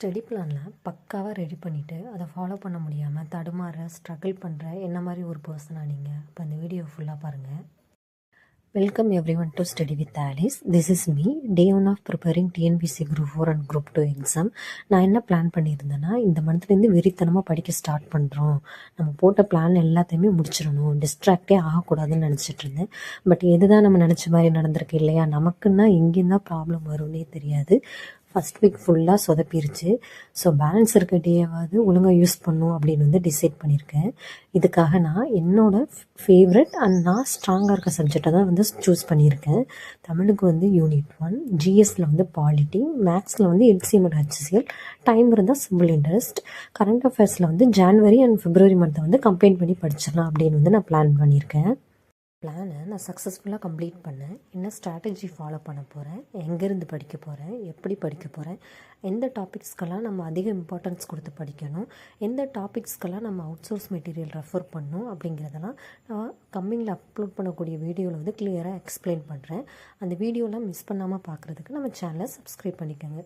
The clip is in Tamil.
ஸ்டடி பிளானில் பக்காவாக ரெடி பண்ணிவிட்டு அதை ஃபாலோ பண்ண முடியாமல் தடுமாற ஸ்ட்ரகிள் பண்ணுற என்ன மாதிரி ஒரு பர்சனாக நீங்கள் இப்போ அந்த வீடியோ ஃபுல்லாக பாருங்கள். Welcome everyone to study with Alice. This is me. Day 1 of preparing TNPSC group 4 and group 2 exam. நான் என்ன பிளான் பண்ணியிருந்தேன்னா, இந்த மந்த்லேருந்து வெறித்தனமாக படிக்க ஸ்டார்ட் பண்ணுறோம், நம்ம போட்ட பிளான் எல்லாத்தையுமே முடிச்சிடணும், டிஸ்ட்ராக்டே ஆகக்கூடாதுன்னு நினச்சிட்டு இருந்தேன். பட் எதுதான் நம்ம நினச்ச மாதிரி நடந்திருக்கு இல்லையா? நமக்குன்னா எங்கேயும் தான் ப்ராப்ளம் வரும்னே தெரியாது. ஃபஸ்ட் வீக் ஃபுல்லாக சொதப்பிருச்சு. ஸோ பேலன்ஸ் இருக்க டேயாவது ஒழுங்காக யூஸ் பண்ணும் அப்படின்னு வந்து டிசைட் பண்ணியிருக்கேன். இதுக்காக நான் என்னோடய ஃபேவரட் அண்ட் நான் ஸ்ட்ராங்காக இருக்க சப்ஜெக்டை தான் வந்து சூஸ் பண்ணியிருக்கேன். தமிழுக்கு வந்து யூனிட் 1, ஜிஎஸ்சில் வந்து பாலிட்டி, மேக்ஸில் வந்து எல்சிஎம் அண்ட் ஹெச்சிஎல், டைம் இருந்தால் சிம்பிள் இன்ட்ரெஸ்ட், கரண்ட் அஃபேர்ஸில் வந்து ஜான்வரி அண்ட் பிப்ரவரி மந்த்தை வந்து கம்பைன் பண்ணி படிச்சிடலாம் அப்படின்னு வந்து நான் பிளான் பண்ணியிருக்கேன். பிளானை நான் சக்ஸஸ்ஃபுல்லாக கம்ப்ளீட் பண்ணேன். என்ன ஸ்ட்ராட்டஜி ஃபாலோ பண்ண போகிறேன், எங்கேருந்து படிக்க போகிறேன், எப்படி படிக்க போகிறேன், எந்த டாபிக்ஸ்க்கெல்லாம் நம்ம அதிக இம்பார்ட்டன்ஸ் கொடுத்து படிக்கணும், எந்த டாபிக்ஸ்க்கெல்லாம் நம்ம அவுட் சோர்ஸ் மெட்டீரியல் ரெஃபர் பண்ணணும் அப்படிங்கிறதெல்லாம் நான் கம்மிங்கில் அப்லோட் பண்ணக்கூடிய வீடியோவில் வந்து கிளியராக எக்ஸ்பிளைன் பண்ணுறேன். அந்த வீடியோலாம் மிஸ் பண்ணாமல் பார்க்குறதுக்கு நம்ம சேனலை சப்ஸ்கிரைப் பண்ணிக்கோங்க.